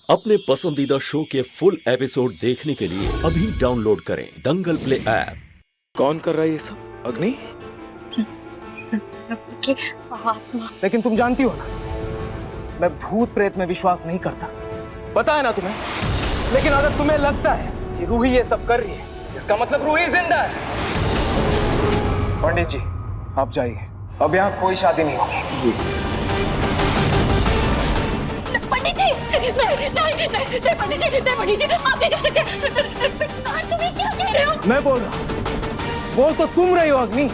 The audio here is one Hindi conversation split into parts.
अपने पसंदीदा शो के फुल एपिसोड देखने के लिए अभी डाउनलोड करें दंगल प्ले ऐप। कौन कर रहा है ये सब? अग्नि? की आत्मा। लेकिन तुम जानती हो ना, मैं भूत प्रेत में विश्वास नहीं करता, पता है ना तुम्हें। लेकिन अगर तुम्हें लगता है कि रूही ये सब कर रही है, इसका मतलब रूही जिंदा है। पंडित जी, आप जाइए, अब यहाँ कोई शादी नहीं होगी। जी पंडित जी, नहीं पंडित जी, नहीं पंडित जी, आप नहीं जा सकते। तुम ये क्या कह रहे हो? मैं बोल रहा हूँ, बोल तो तुम रही हो अग्नि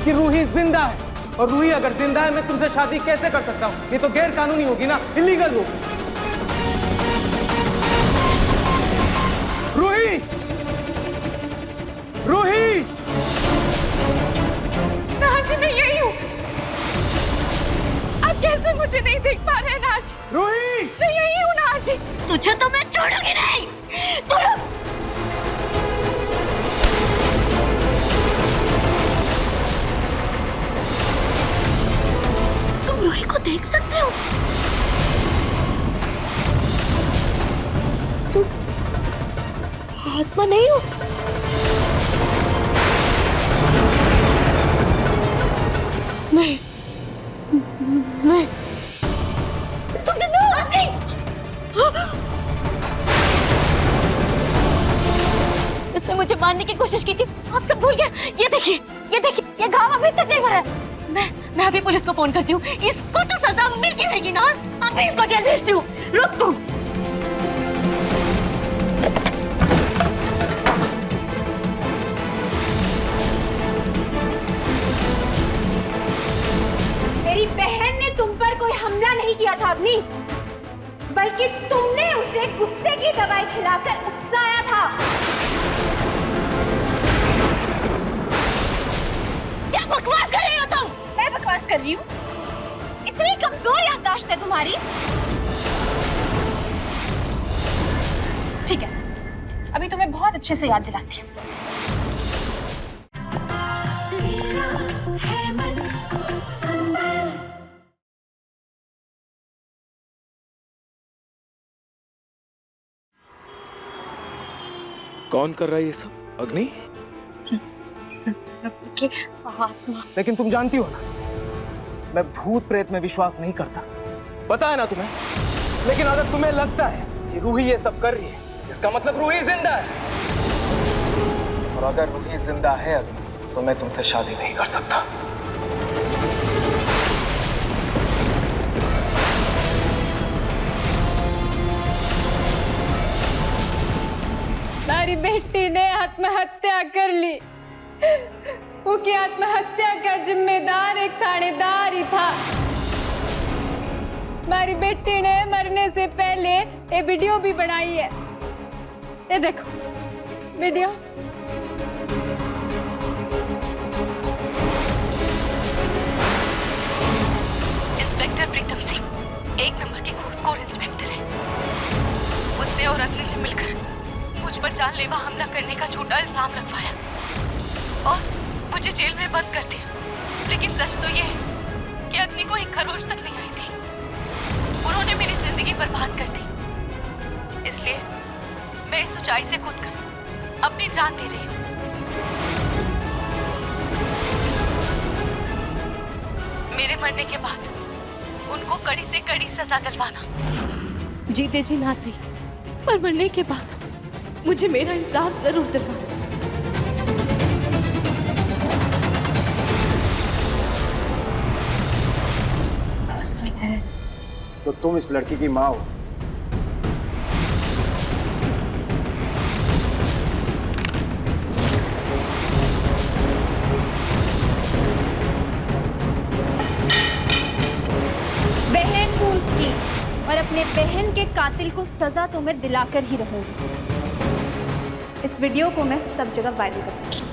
कि रूही जिंदा है, और रूही अगर जिंदा है मैं तुमसे शादी कैसे कर सकता हूँ? ये तो गैर कानूनी होगी ना, इलीगल होगी। रूही, रूही! नाज, मैं यही हूँ। आप कैसे मुझे नहीं देख पा रहे हैं नाज? रूही! मैं यही हूँ नाज। तुझे तो मैं छोड़ूंगी नहीं। तुम रूही को देख सकते हो? तुम आत्मा नहीं हो? नहीं, नहीं, तुम जिंदा हो? नहीं। इसने मुझे मारने की कोशिश की थी, आप सब भूल गए। ये देखिए, ये घाव अभी तक नहीं भरा है। मैं अभी पुलिस को फोन करती हूँ। इसको तो सजा मिल के रहेगी ना। अब मैं इसको जेल भेजती हूँ। रुक तू। मेरी बहन ने तुम पर कोई हमला नहीं किया था अग्नि, बल्कि तुमने उसे गुस्से की दवाई खिलाकर उकसाया था। क्या बकवास कर रही हो तुम? मैं बकवास कर रही हूँ? इतनी कमजोर याददाश्त है तुम्हारी? ठीक है, अभी तुम्हें बहुत अच्छे से याद दिलाती हूँ। कौन कर रहा है ये सब? अग्नि? की आत्मा। लेकिन तुम जानती हो ना, मैं भूत प्रेत में विश्वास नहीं करता, पता है ना तुम्हें। लेकिन अगर तुम्हें लगता है कि रूही ये सब कर रही है, इसका मतलब रूही जिंदा है। और अगर रूही जिंदा है अग्नि, तो मैं तुमसे शादी नहीं कर सकता। मेरी बेटी ने आत्महत्या कर ली। उसकी आत्महत्या का जिम्मेदार एक थानेदार ही था। मेरी बेटी ने मरने से पहले ये वीडियो भी बनाई है। ये देखो video. Inspector Pritam Singh 1 number के घूसखोर इंस्पेक्टर है। उसने और अग्नि ने मिलकर मुझ पर जानलेवा हमला करने का झूठा इल्जाम लगवाया और मुझे जेल में बंद कर दिया। लेकिन सच तो ये है कि अग्नि को एक खरोच तक नहीं आई थी। उन्होंने मेरी जिंदगी बर्बाद कर दी। इसलिए मैं इस ऊंचाई से कूदकर अपनी जान दे रही हूँ। मेरे मरने के बाद उनको कड़ी से कड़ी सजा दिलवाना। जीते जी ना सही, पर मरने के बाद मुझे मेरा इंसाफ जरूर दिलवाना। तो तुम इस लड़की की माँ हो? बहन हूँ उसकी, और अपने बहन के कातिल को सजा तो मैं दिलाकर ही रहूंगी। इस वीडियो को मैं सब जगह वायरल करूंगी।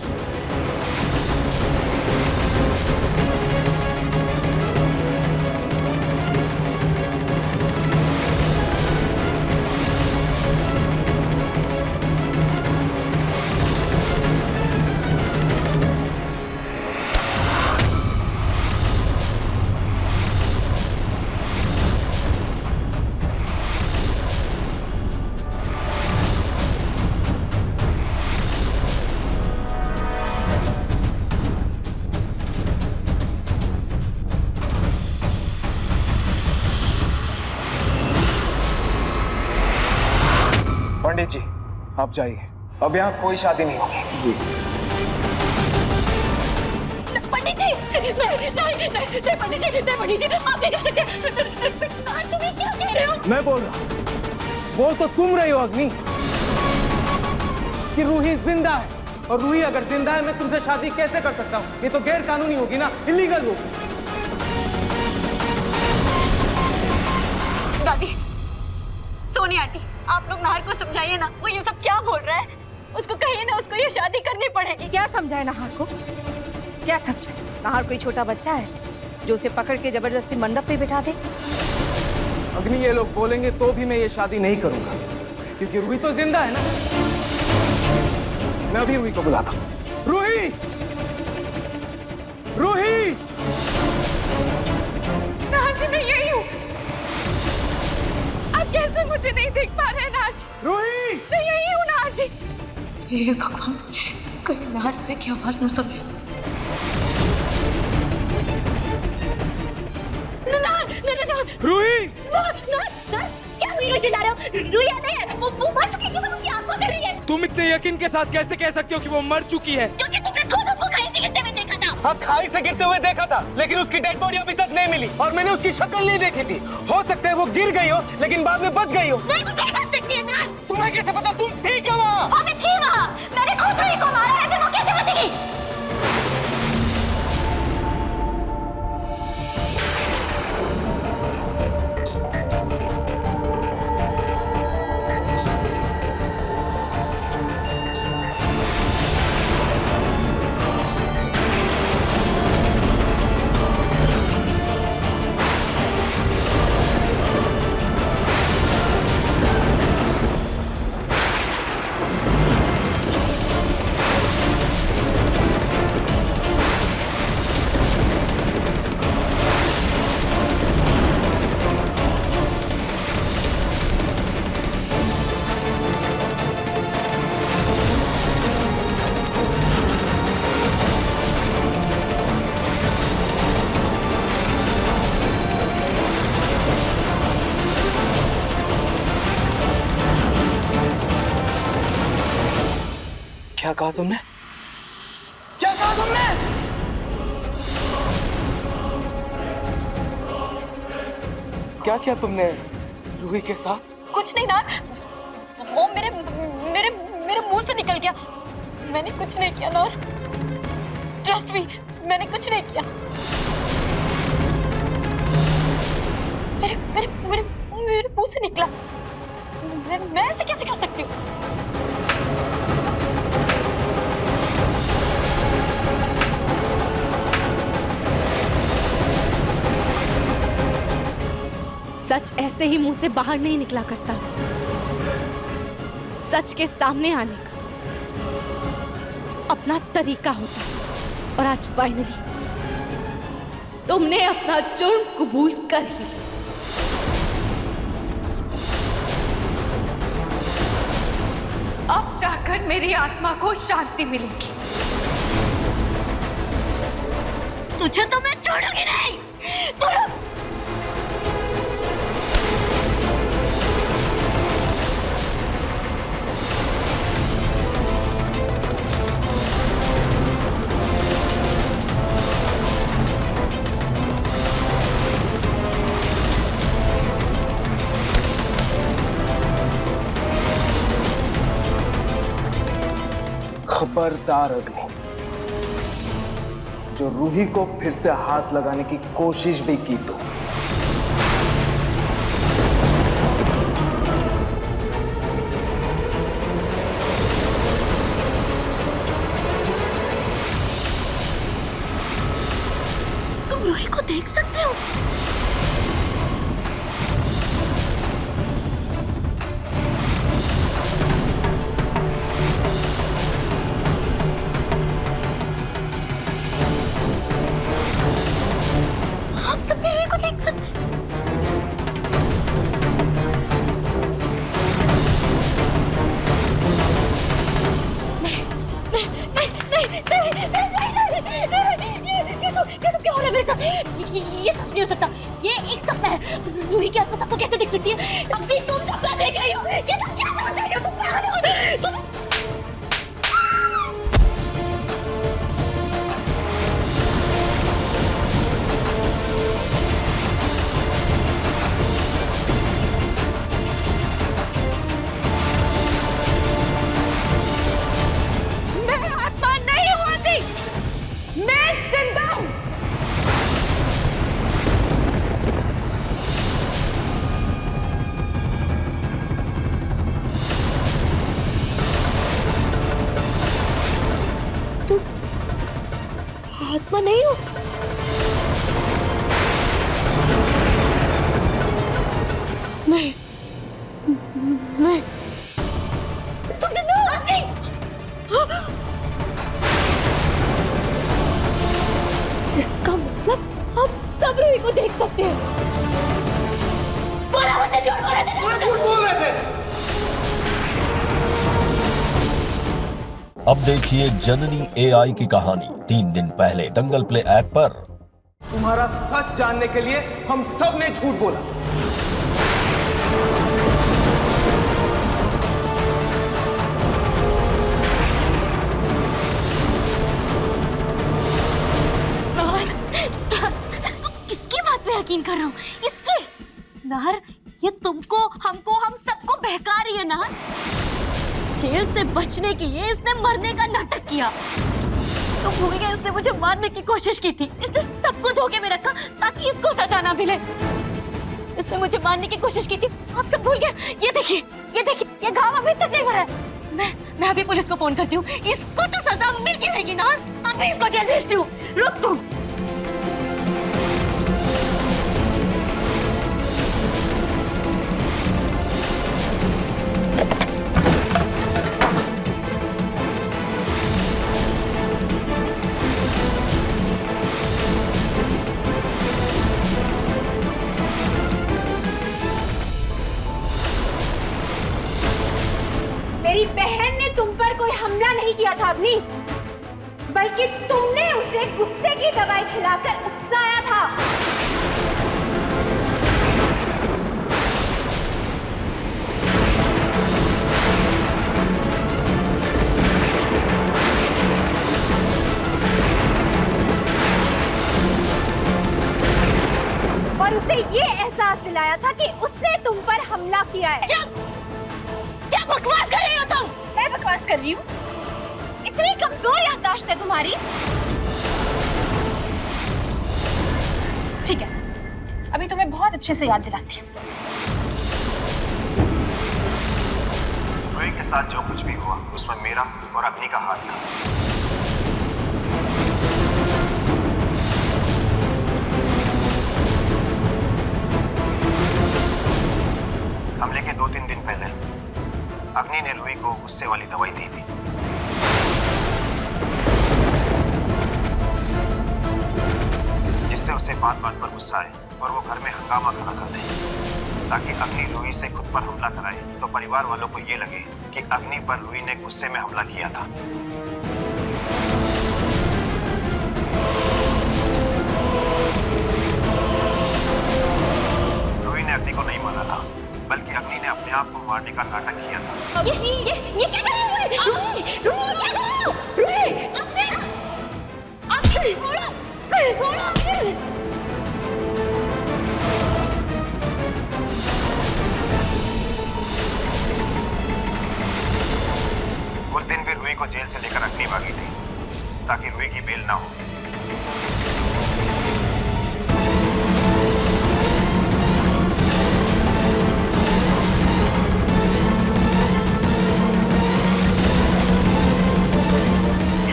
पंडित जी आप जाइए, अब यहाँ कोई शादी नहीं होगी। जी पंडित जी नहीं पंडित जी आप नहीं जा सकते। तुम ये क्या कह रहे हो? मैं बोल रहा हूँ, बोल तो तुम रही हो अग्नि कि रूही जिंदा है, और रूही अगर जिंदा है मैं तुमसे शादी कैसे कर सकता हूँ? ये तो गैर कानूनी होगी ना, इलीगल होगी। दादी, सोनी आंटी, आप लोग नाहर को समझाइए ना, वो ये सब क्या बोल रहा है। उसको कहिए ना, उसको ये शादी करनी पड़ेगी। क्या समझाए नाहर को? क्या समझाए? नाहर कोई छोटा बच्चा है जो उसे पकड़ के जबरदस्ती मंडप पे बिठा दे? अग्नि ये लोग बोलेंगे तो भी मैं ये शादी नहीं करूंगा, क्योंकि रूही तो जिंदा है ना। मैं अभी रूही को बुलाता हूँ। रूही, रूही! नाज मैं यही हूँ। आप कैसे मुझे नहीं देख पा रहे हैं नाज? रूही! मैं यही हूँ नाज। हे भगवान, कहीं नाहर पे की आवाज न सुने। रूही! क्या वीडियो चिल्ला रहे हो? रूही नहीं है, वो मर चुकी है, उसकी आत्मा कर रही है। तुम इतने यकीन के साथ कैसे कह सकते हो कि वो मर चुकी है? क्योंकि तुमने खुद उसको खाई से गिरते हुए देखा था। हाँ, खाई से गिरते हुए देखा था, लेकिन उसकी डेड बॉडी अभी तक नहीं मिली और मैंने उसकी शक्ल नहीं देखी थी। हो सकता है वो गिर गई हो, लेकिन बाद में बच गई हो। नहीं, वो नहीं बच सकती है ना। तुम्हें कैसे पता? तुम थी क्या वहाँ? हाँ, मैं थी वहाँ। मैंने खुद रूही को मारा है, फिर वो कैसे बचेगी? क्या कहा तुमने? क्या कहा तुमने? क्या किया तुमने रूही के साथ? कुछ नहीं ना, वो मेरे मेरे मेरे मुंह से निकल गया। मैंने कुछ नहीं किया ना, ट्रस्ट मी, मैंने कुछ नहीं किया। मेरे मेरे मेरे मेरे मुंह से निकला। मैं ऐसे कैसे कर सकती हूँ? सच ऐसे ही मुंह से बाहर नहीं निकला करता। सच के सामने आने का अपना तरीका होता है। और आज फाइनली तुमने अपना जुर्म कबूल कर ही लिया। अब जाकर मेरी आत्मा को शांति मिलेगी। तुझे तो मैं छोड़ूंगी नहीं। तू खबरदार अग्नि, जो रूही को फिर से हाथ लगाने की कोशिश भी की तो तुम रूही को देख सकते हो। आप सब भी रूही को देख सकते हैं। ये सच नहीं हो सकता। ये एक सपना है। रूही की आत्मा सबको कैसे दिख सकती है? अभी तुम सपना देख रही हो। ये सब क्या समझ रही हो तुम? आत्मा नहीं हूँ। नहीं नहीं, तुम जिंदा हो। नहीं, इसका मतलब हम सब रूही को देख सकते हैं। बोला मुझे, झूठ बोल रहे थे। झूठ बोल रहे थे। अब देखिए जननी AI की कहानी 3 दिन पहले दंगल प्ले ऐप पर। तुम्हारा सच जानने के लिए हम सब ने झूठ बोला। किसकी बात पे यकीन कर रहा हूँ? इसकी? नाहर, ये तुमको, हमको, हम सबको बहका रही है नाहर। जेल से बचने के लिए इसने मरने का नाटक किया। तो भूल गए, इसने मुझे मारने की कोशिश की थी। इसने सबको धोखे में रखा ताकि इसको सजा ना मिले। इसने मुझे मारने की कोशिश की थी, आप सब भूल गए। ये देखिए, ये देखिए, ये घाव अभी तक नहीं भरा है। मैं अभी पुलिस को फोन करती हूँ। इसको तो सजा मिल के रहेगी ना। अभी इसको जेल भेजती हूँ। रुक तू। मेरी बहन ने तुम पर कोई हमला नहीं किया था अग्नि, बल्कि तुमने उसे गुस्से की दवाई खिलाकर उकसाया था। और उसे ये एहसास दिलाया था कि उसने तुम पर हमला किया है। क्या बकवास कर रही हो तुम? मैं बकवास कर रही हूँ? इतनी कमजोर याददाश्त है तुम्हारी? ठीक है, अभी तुम्हें बहुत अच्छे से याद दिलाती हूँ। रूही के साथ जो कुछ भी हुआ उसमें मेरा और अग्नि का हाथ था। हमले के 2-3 दिन पहले अग्नि ने रूही को गुस्से वाली दवाई दी थी। जिससे उसे बात बात पर गुस्सा आए और वो घर में हंगामा खड़ा कर दे ताकि अग्नि रूही से खुद पर हमला कराए, तो परिवार वालों को ये लगे कि अग्नि पर रूही ने गुस्से में हमला किया था। रूही ने अग्नि को नहीं मारा था, बल्कि अग्नि ने अपने आप को मारने का नाटक किया था। ये क्या कर रही हो? रूही, क्या कर रही हो? रूही, अग्नि, छोड़ो, अग्नि। उस दिन भी रूही को जेल से लेकर अग्नि भागी थी ताकि रूही की बेल ना हो।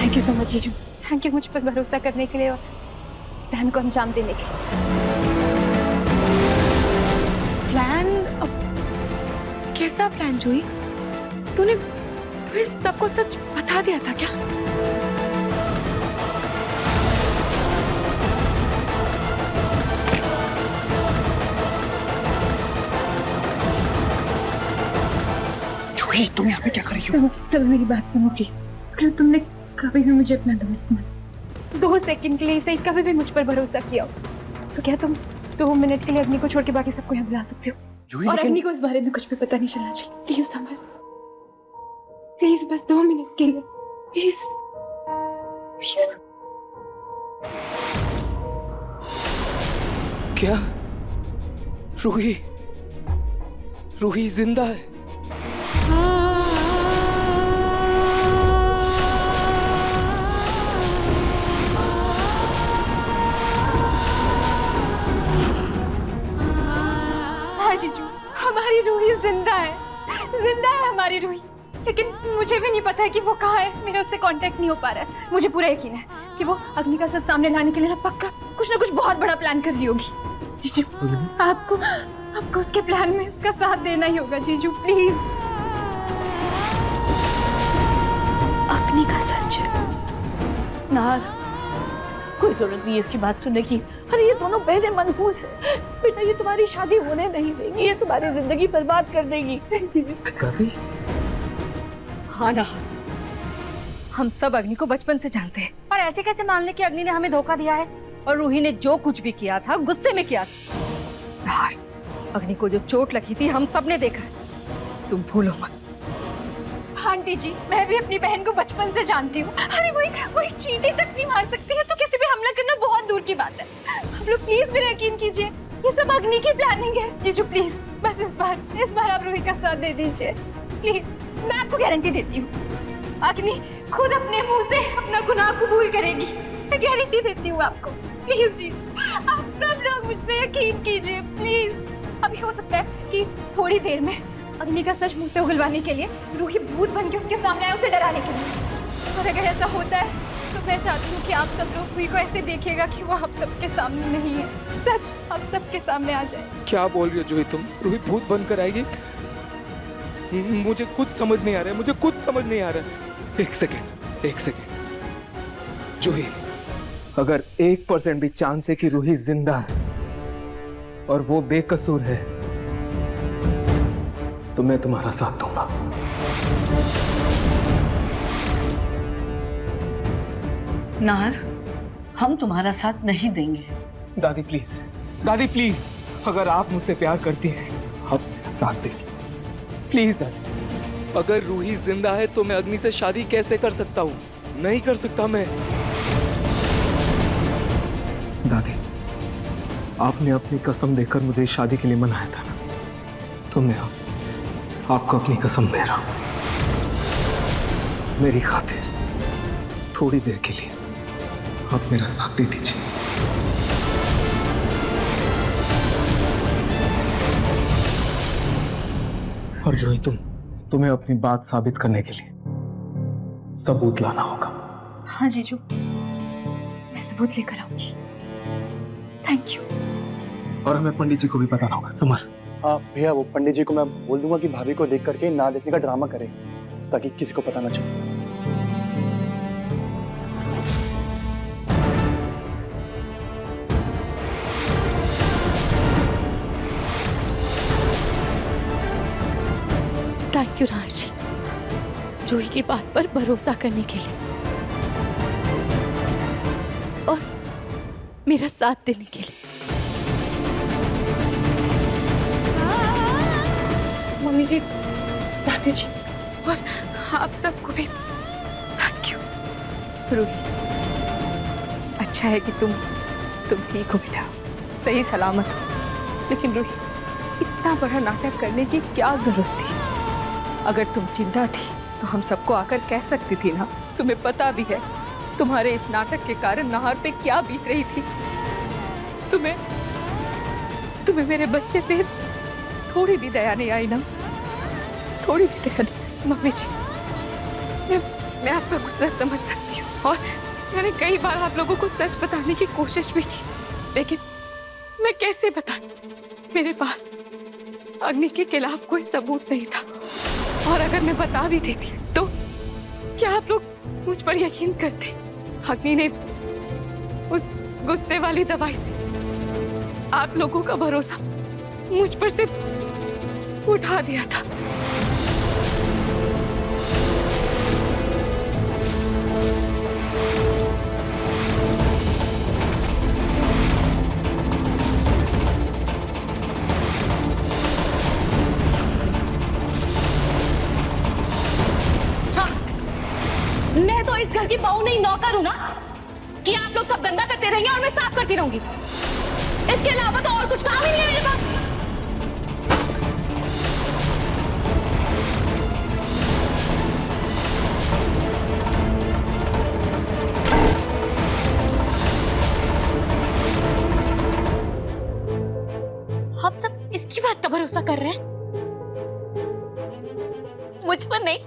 थैंक यू सो मच जीजू, थैंक यू मुझ पर भरोसा करने के लिए और इस प्लान को अंजाम देने के लिए। प्लान? कैसा प्लान जूही? तूने सबको सच बता दिया था क्या? जूही, तुम यहाँ पे क्या कर रही हो? सब मेरी बात सुनो प्लीज। अगर तुमने कभी भी मुझे अपना दोस्त माना, 2 सेकंड के लिए सही कभी भी मुझ पर भरोसा किया हो, तो क्या तुम 2 मिनट के लिए अग्नि को छोड़ के बाकी सबको यहाँ बुला सकते हो? और अग्नि को इस बारे में कुछ भी पता नहीं चलना चाहिए। प्लीज समझ, प्लीज बस 2 मिनट के लिए, प्लीज प्लीज। क्या रूही जिंदा है? हाँ जीजू, हमारी रूही जिंदा है, जिंदा है हमारी रूही। लेकिन मुझे भी नहीं पता है कि वो कहाँ है। मेरा उससे कांटेक्ट नहीं हो पा रहा है। मुझे पूरा यकीन है कि वो अग्नि का सच सामने लाने के लिए ना पक्का कुछ ना कुछ बहुत बड़ा प्लान कर रही होगी। जीजू, आपको उसके प्लान में उसका साथ देना ही होगा जीजू, प्लीज। अग्नि का सच। नार, कोई जरूरत नहीं है इसकी बात सुनने की। अरे ये दोनों बहनें मनहूस है बेटा, ये तुम्हारी शादी होने नहीं देंगी, ये तुम्हारी जिंदगी बर्बाद कर देगी। हाँ ना, हम सब अग्नि को बचपन से जानते हैं, और ऐसे कैसे मान ले कि अग्नि ने हमें धोखा दिया है? और रूही ने जो कुछ भी किया था गुस्से में किया था। यार, अग्नि को जो चोट लगी थी हम सब ने देखा है, तुम भूलो मत। आंटी जी, मैं भी अपनी बहन को बचपन से जानती हूँ। अरे वो एक चींटी तक नहीं मार सकती है, तो किसी पे हमला करना बहुत दूर की बात है। आप लोग प्लीज मेरा यकीन कीजिए, ये सब अग्नि की प्लानिंग है। जीजू प्लीज, बस इस बार आप रूही का साथ दे दीजिए प्लीज। मैं आपको गारंटी देती हूँ, अग्नि खुद अपने मुंह से अपना गुनाह कबूल करेगी। मैं गारंटी देती हूँ आपको। प्लीज जी, आप सब लोग मुझ पे यकीन कीजिए प्लीज। अभी हो सकता है कि थोड़ी देर में अग्नि का सच मुंह से उगलवाने के लिए रूही भूत बन के उसके सामने आए, उसे डराने के लिए। और अगर ऐसा होता है तो मैं चाहती हूँ कि आप सब लोग रूही को ऐसे देखिएगा कि वो आप सबके सामने नहीं है, सच आप सबके सामने आ जाए। क्या बोल रही हो जूही तुम? रूही भूत बनकर आएगी? मुझे कुछ समझ नहीं आ रहा है, मुझे कुछ समझ नहीं आ रहा है। एक सेकेंड जूही, अगर 1% भी चांस है कि रूही जिंदा है और वो बेकसूर है तो मैं तुम्हारा साथ दूंगा। नार, हम तुम्हारा साथ नहीं देंगे। दादी प्लीज, अगर आप मुझसे प्यार करती हैं आप मेरा साथ देंगी प्लीज। दादी, अगर रूही जिंदा है तो मैं अग्नि से शादी कैसे कर सकता हूँ? नहीं कर सकता मैं। दादी, आपने अपनी कसम देकर मुझे इस शादी के लिए मनाया था ना, तो मैं आपको अपनी कसम दे रहा हूं। मेरी खातिर थोड़ी देर के लिए आप मेरा साथ दे दीजिए। और जो ही तुम्हें अपनी बात साबित करने के लिए सबूत लाना होगा। हाँ जीजू, मैं सबूत लेकर आऊंगी। Thank you. और हमें पंडित जी को भी बताना होगा। समर। हाँ भैया, वो पंडित जी को मैं बोल दूंगा कि भाभी को देख करके ना देखने का ड्रामा करे, ताकि किसी को पता ना चले। थैंक यू राण जी, जूही की बात पर भरोसा करने के लिए और मेरा साथ देने के लिए। मम्मी जी, दादी जी और आप सबको भी थैंक यू। रूही, अच्छा है कि तुम ठीक हो बेटा, सही सलामत हो। लेकिन रूही, इतना बड़ा नाटक करने की क्या जरूरत थी? अगर तुम जिंदा थी तो हम सबको आकर कह सकती थी ना। तुम्हें पता भी है तुम्हारे इस नाटक के कारण नाहर पे क्या बीत रही थी। तुम्हें मेरे बच्चे पे थोड़ी भी दया नहीं आई ना? थोड़ी भी दया नहीं? मम्मी जी, मैं आपका गुस्सा समझ सकती हूँ और मैंने कई बार आप लोगों को सच बताने की कोशिश भी की, लेकिन मैं कैसे बताऊं? मेरे पास अग्नि के खिलाफ कोई सबूत नहीं था, और अगर मैं बता भी देती तो क्या आप लोग मुझ पर यकीन करते? अग्नि ने उस गुस्से वाली दवाई से आप लोगों का भरोसा मुझ पर से उठा दिया था। मैं तो इस घर की बहू नहीं, नौकर हूं ना, कि आप लोग सब गंदा करते रहेंगे और मैं साफ करती रहूंगी। इसके अलावा तो और कुछ काम ही नहीं है मेरे पास। हम सब इसकी बात का भरोसा कर रहे हैं, मुझ पर नहीं।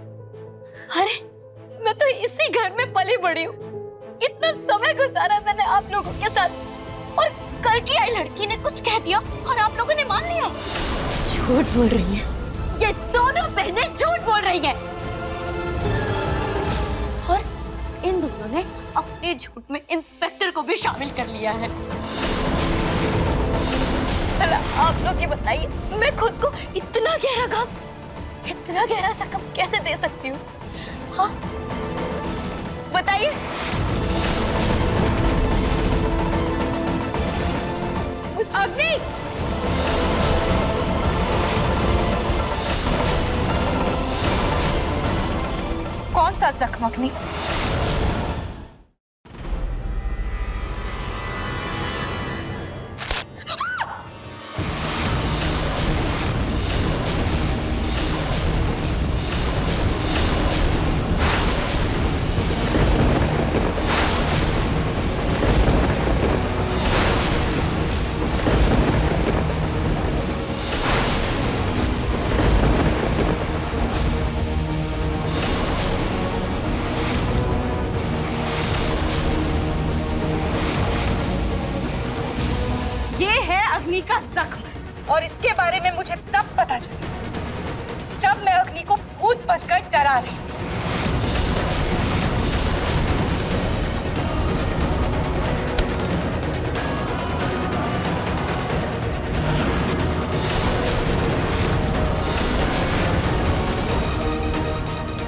अरे मैं तो इसी घर में पली बड़ी हूँ, इतना समय गुजारा मैंने आप लोगों के साथ, और कल की आई लड़की ने कुछ कह दिया और आप लोगों ने मान लिया। झूठ बोल रही हैं, ये दोनों बहनें झूठ बोल रही हैं, और इन दोनों ने अपने झूठ में इंस्पेक्टर को भी शामिल कर लिया है। आप लोग ये बताइए, मैं खुद को इतना गहरा गम, इतना गहरा जख्म कैसे दे सकती हूँ? हाँ बताइए। अग्नि, कौन सा जख्म अग्नि? अग्नि का जख्म, और इसके बारे में मुझे तब पता चला जब मैं अग्नि को भूत बनकर डरा रही थी।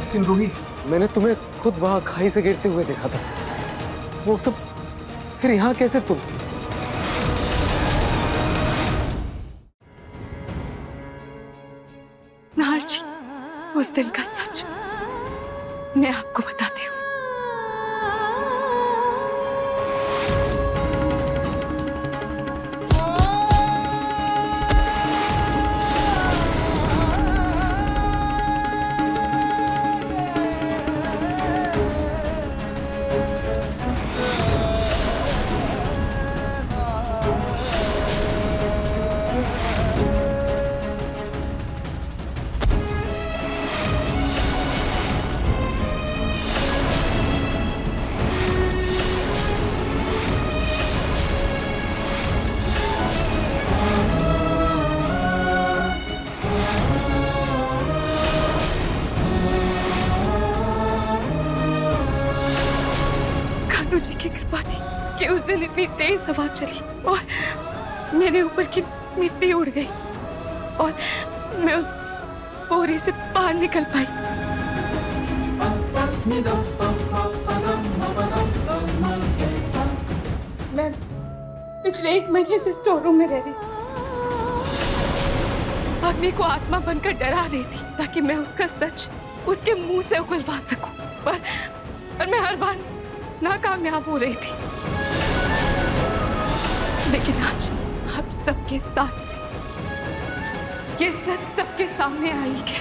लेकिन रूही, मैंने तुम्हें खुद वहां खाई से गिरते हुए देखा था, वो सब फिर यहाँ कैसे तुम? नाहर जी, उस दिन का सच मैं आपको बताती हूँ। जी की कृपा थी कि उस दिन इतनी तेज हवा चली और मेरे ऊपर की मिट्टी उड़ गई और मैं उस बोरी से बाहर निकल पाई। मैं पिछले 1 महीने से स्टोर रूम में रह रही, अग्नि को आत्मा बनकर डरा रही थी ताकि मैं उसका सच उसके मुंह से उगलवा सकूं, पर मैं हर बार नाकामयाब हो रही थी। लेकिन आज आप सबके साथ से ये सच सबके सामने आई है।